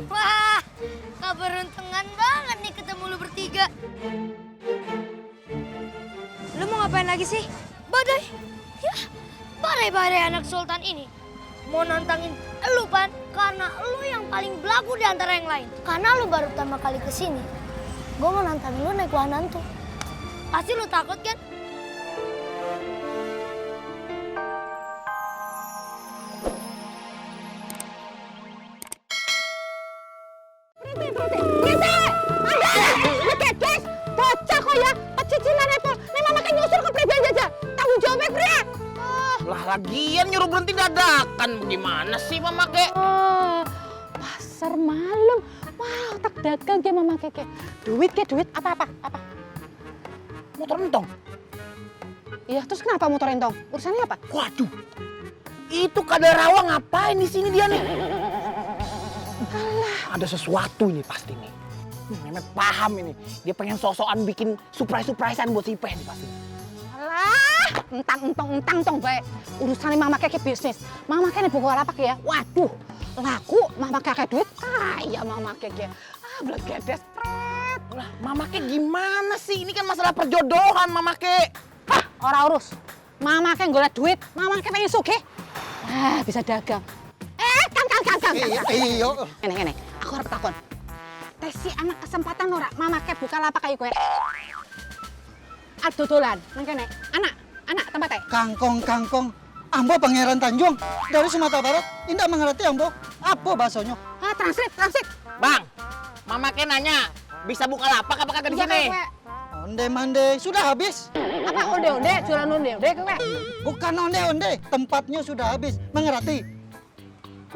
Wah, keberuntungan banget nih ketemu lu bertiga. Lu mau ngapain lagi sih? Badai. Ya, badai-badai anak sultan ini mau nantangin lu, Pan, karena lu yang paling belagu di antara yang lain. Karena lu baru pertama kali kesini. Gue mau nantangin lu naik wahana tuh. Pasti lu takut kan? Bocah kok ya, pecicilan Apple. Nih mama kan nyusul ke pribadi aja. Tanggung jawabnya Bre. Lah lagian nyuruh berhenti dadakan. Gimana sih Mama Kek? Pasar malam. Wah, tak dagang ya mama keke. Duit apa? Motor entong. Iya, terus kenapa motor entong? Urusannya apa? Waduh. Itu Kadarawa ngapain di sini dia nih? Alah, Ada sesuatu ini pasti nih. Memet paham ini. Dia pengen sok-sokan bikin surprise-surprisean buat si Ipeh nih pasti. alah, entang tong baik. Urusannya mama keke bisnis. Mama keke buka lapak ya. Waduh, laku mama keke duit. Ya mama keke. Blegedes pret. Lah, Mama Kek gimana sih? Ini kan masalah perjodohan, Mama Kek. Ora urus. Mama keke golek duit. Mama keke pengen sugih. Bisa dagang. Kang. Iya. Ngene, aku harap takon. Tesi anak kesempatan ora mama kek buka lapak kayak gue. Dodolan, nang kene. Anak tempatnya. Kangkong. Ambo Pangeran Tanjung dari Sumatera Barat. Indah mengerti Ambo. Apa bahasanya? Translate. Bang, Mama Kek nanya, bisa buka lapak apa kagak di sini? Onde-mande sudah habis. Apa onde-onde, jualan onde-onde kowe? Bukan onde-onde, tempatnya sudah habis. Mengerti?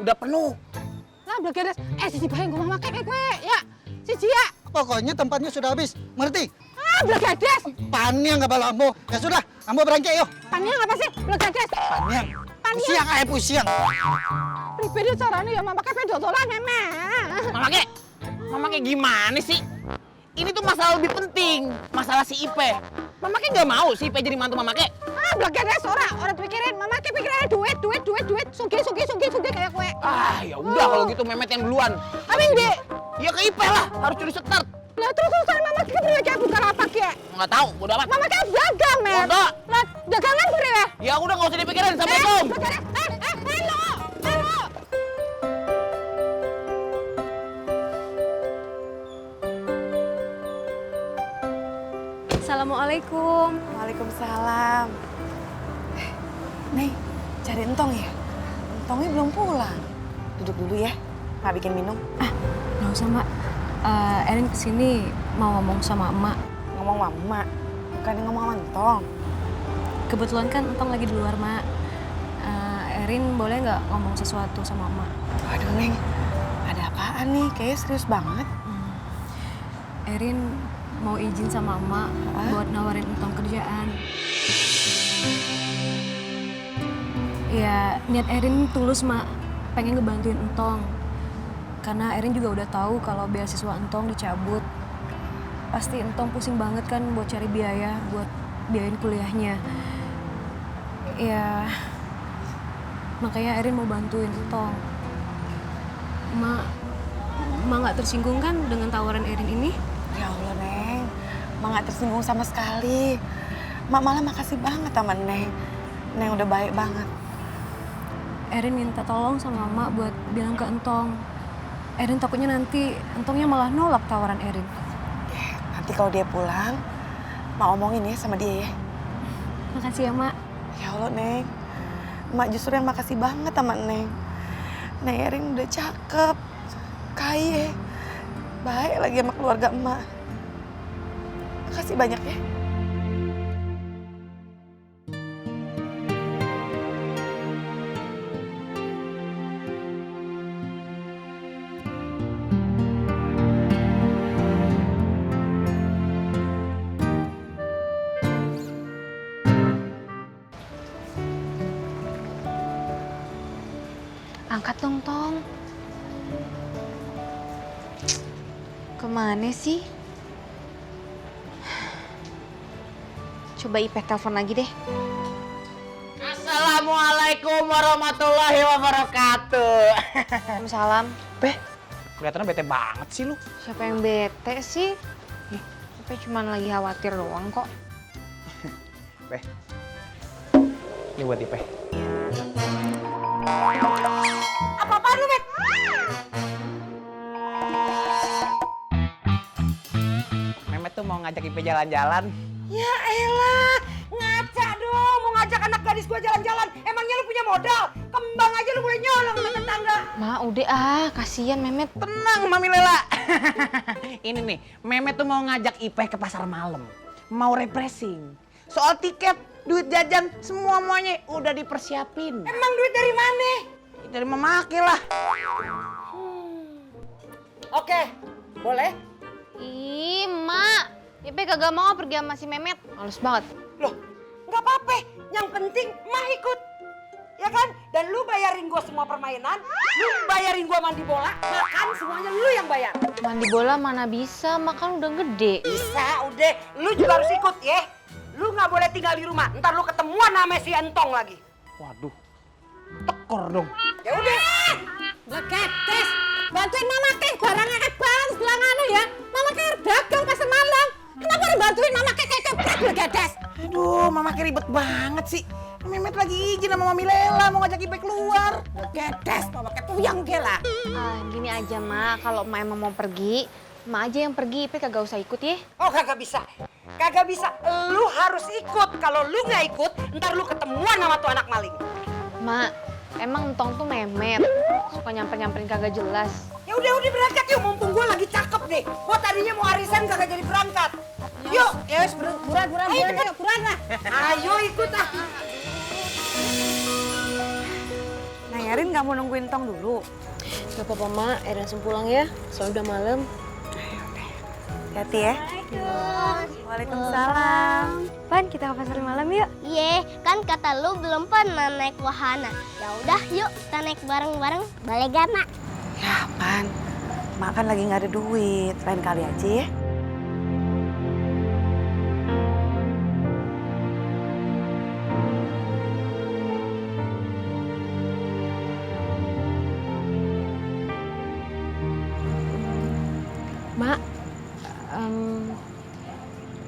Udah penuh. Lah blegedes. Siji bae nggo mama kek kowe, ya. Siji ya. Pokoknya tempatnya sudah habis. Mengerti? Blegedes. Paniang nggak bala Ambo. Ya sudah, Ambo berangkat yuk. Paniang apa sih? Blegedes. Paniang. Paniang. Pusiang. Pribadi carane ya mama kek dodolan memang. Mama Kek gimana sih? Ini tuh masalah lebih penting. Masalah si Ipeh. Mama Kek nggak mau si Ipeh jadi mantu Mama Kek. Blegedes ora pikirin. Mama kek pikirannya duit. Sugih kayak kowe. Ya udah kalau gitu Memet yang duluan. Amin, Bi. Ya ke Ipeh lah, harus curi start. Lah terus urusan mama kek priwe kayak buka lapak ya? Nggak tahu, bodo amat. Mama kek dagang, Met. Bodoh. Lah dagangan priwe? Ya udah nggak usah dipikirin, Assalamualaikum. Halo. Assalamualaikum. Waalaikumsalam. Nih, cari Entong ya? Entongnya belum pulang. Duduk dulu ya, Mak bikin minum. Nggak usah, Mbak. Erin kesini mau ngomong sama emak. Ngomong sama Mak, bukan ngomong sama Entong. Kebetulan kan Entong lagi di luar, Mak. Erin boleh nggak ngomong sesuatu sama emak? Waduh, Neng, ada apaan nih? Kayaknya serius banget. Erin mau izin sama emak buat nawarin Entong kerjaan. Ya, niat Erin tulus, Mak. Pengen ngebantuin Entong. Karena Erin juga udah tahu kalau beasiswa Entong dicabut. Pasti Entong pusing banget kan buat cari biaya buat biayain kuliahnya. Ya, makanya Erin mau bantuin Entong. Mak nggak tersinggung kan dengan tawaran Erin ini? Ya Allah, Neng. Mak nggak tersinggung sama sekali. Mak malah makasih banget sama Neng. Neng udah baik banget. Erin minta tolong sama Mak buat bilang ke Entong. Erin takutnya nanti Entongnya malah nolak tawaran Erin. Nanti kalau dia pulang, Mak omongin ya sama dia ya. Makasih ya, Mak. Ya Allah, Neng. Mak justru yang makasih banget sama Neng. Neng Erin udah cakep, kaya, baik lagi sama keluarga emak. Makasih banyak ya. Angkat dong, Tong. Kemana sih? Coba Ipeh telepon lagi deh. Assalamualaikum warahmatullahi wabarakatuh. Waalaikumsalam. Kelihatannya bete banget sih lu. Siapa yang bete sih? Ipe cuman lagi khawatir doang kok. Pe. Ini buat Ipe. Apa-apaan lu, Met? Memet tuh mau ngajak Ipe jalan-jalan. Ya elah, ngaca dong mau ngajak anak gadis gua jalan-jalan. Emangnya lu punya modal? Kembang aja lu boleh nyolong sama tetangga. Ma, udah kasihan Memet. Tenang Mami Lela. Ini nih, Memet tuh mau ngajak Ipe ke pasar malam. Mau refreshing. Soal tiket, duit jajan, semuanya udah dipersiapin. Emang duit dari mana? Dari memake lah. Oke, boleh. Ih, Mak. Ipe kagak mau pergi sama si Memet. Males banget. Loh, nggak apa-apa. Yang penting mah ikut. Ya kan? Dan lu bayarin gua semua permainan, lu bayarin gua mandi bola, makan semuanya lu yang bayar. Mandi bola mana bisa, makan udah gede. Bisa, udah. Lu juga harus ikut ya. Lu nggak boleh tinggal di rumah. Ntar lu ketemuan sama si Entong lagi. Waduh, tekor dong. Ya udah. Blegedes, bantuin mama kek barang akeh banget sebelah anu ya. Mama kek dagang pasar malam. Kenapa harus bantuin mama kek blegedes? Aduh, Mama kayak ribet banget sih. Memet lagi izin sama Mami Lela mau ngajak Ipe keluar. Blegedes, mama kek puyang ke lah. Gini aja, Mak. Kalau Mak emang mau pergi, Mak aja yang pergi. Ipe kagak usah ikut ya. Oh kagak bisa. Kagak bisa. Lu harus ikut. Kalau lu nggak ikut, ntar lu ketemuan sama tuh anak maling. Mak, emang Entong tuh Memet. Suka nyamperin kagak jelas. Ya udah berangkat yuk. Mumpung gua lagi cakep nih. Gua tadinya mau arisan kagak jadi berangkat. Yuk. Ya wis buruan lah. Ayo ikut ah. Nah, Erin nggak mau nungguin Tong dulu. Gak apa-apa, Mak. Erin langsung pulang ya. Soalnya udah malam. Hati ya. Waalaikumsalam. Pan, kita ke pasar malam yuk. Iya, kan kata lu belum pernah naik wahana. Ya udah, yuk kita naik bareng-bareng. Boleh gak, Mak? Ya, Pan. Mak kan lagi nggak ada duit. Lain kali aja ya. Mak,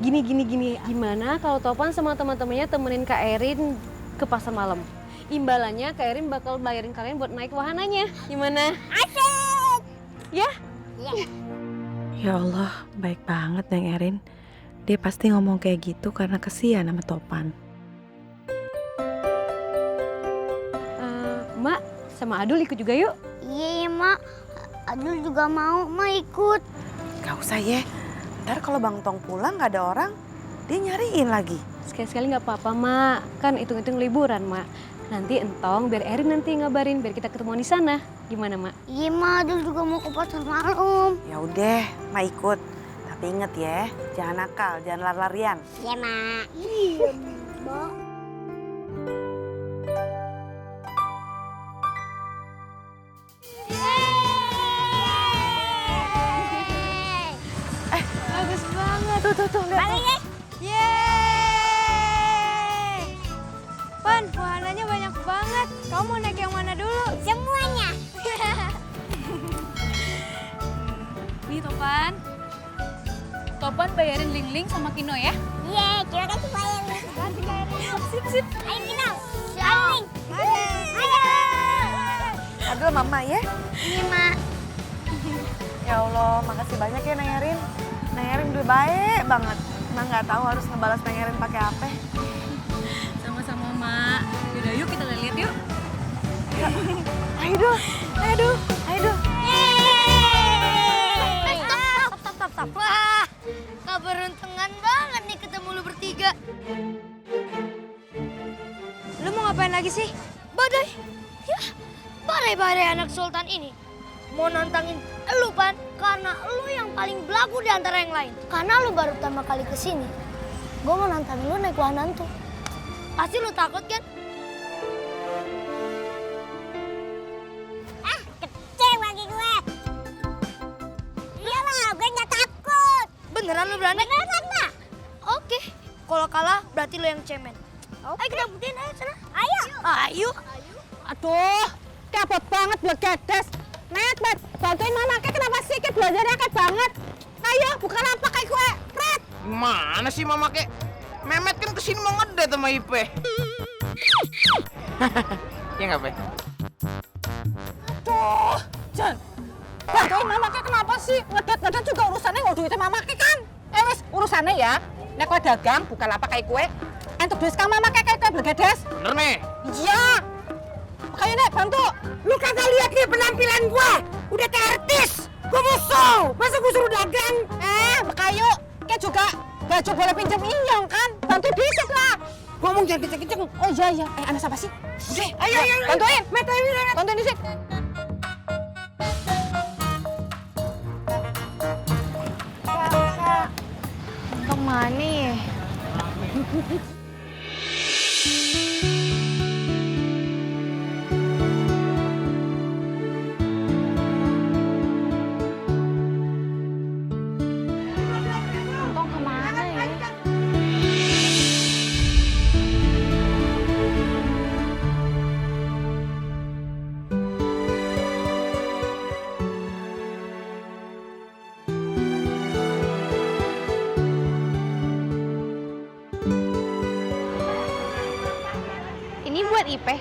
gini. Gimana kalau Topan sama teman-temannya temenin Kak Erin ke pasar malam? Imbalannya Kak Erin bakal bayarin kalian buat naik wahananya. Gimana? Asik! Ya? Ya Allah, baik banget Neng Erin. Dia pasti ngomong kayak gitu karena kesian sama Topan. Mak, sama Adul ikut juga yuk. Iya, Mak. Adul juga mau, Mak ikut. Gak usah ya. Ntar kalau Bang Tong pulang nggak ada orang, dia nyariin lagi. Sekali-sekali nggak apa-apa, Mak. Kan hitung-hitung liburan, Mak. Nanti Entong, biar Erin nanti ngabarin, biar kita ketemuan di sana. Gimana, Mak? Iya, Mak. Adul juga mau ke pasar malam. Ya udah, Mak ikut. Tapi inget ya, jangan nakal, jangan lari-larian. Iya, Mak. Iya, Mak. Bagus banget. Tuh, lihat. Balik ya. Yeay. Pan, wahananya banyak banget. Kamu mau naik yang mana dulu? Semuanya. Nih, Topan. Topan bayarin Ling-Ling sama Kino ya. Yeay, terima kasih banyak. Sip. Ayo Kino. Siap. Ayo. Aduh, Mama ya. Ini, Mak. Ya Allah, makasih banyak ya Neng Erin. Neng Erin udah baik banget. Emang nggak tahu harus ngebalas Neng Erin pakai apa. Sama-sama, Mak. Yaudah, yuk kita lihat yuk. Ayo dong. Stop. Wah, keberuntungan banget nih ketemu lu bertiga. Lu mau ngapain lagi sih? Badai. Ya, badai anak sultan ini. Mau nantangin lu, Pan, karena lu yang paling belagu di antara yang lain. Karena lu baru pertama kali kesini. Gue mau nantangin lu naik wahana tuh. Pasti lu takut kan? Ah, kecil bagi gue. Iyalah, gue nggak takut. Beneran lu berani? Beneran, Mak. Oke, kalau kalah berarti lu yang cemen. Ayo kita buktiin, ayo sana. Ayo. Aduh, kapot banget Blegedes. Met, bantuin mama ke kenapa sih ke belajarnya kayak banget. Ayo, buka lapak kayak gue. Pret. Mana sih mama kek? Memet kan kesini mau ngedate sama Ipe. Ya nggak, Pe? Aduh, Jan. Bantuin mama ke kenapa sih? Ngedat juga urusannya nggak duitnya mama ke kan? Wes, urusannya ya. Nek kowe dagang, buka lapak kayak gue. Entuk duit kang mama kayak Blegedes. Bener nih. Iya. Makanya nek bantu. Lu kagak lihat nih penampilan gua? Udah kayak artis. Gua musuh. Masa gua suruh dagang? Makayu. Kayak juga baju boleh pinjam inyong kan? Bantu dikit lah. Ngomong jangan kenceng-kenceng. Oh iya. Anak siapa sih? Ayo. Bantuin. Met, ayo. Bantuin dikit. Kemana ya? Untung kemana ya? Ini buat Ipe.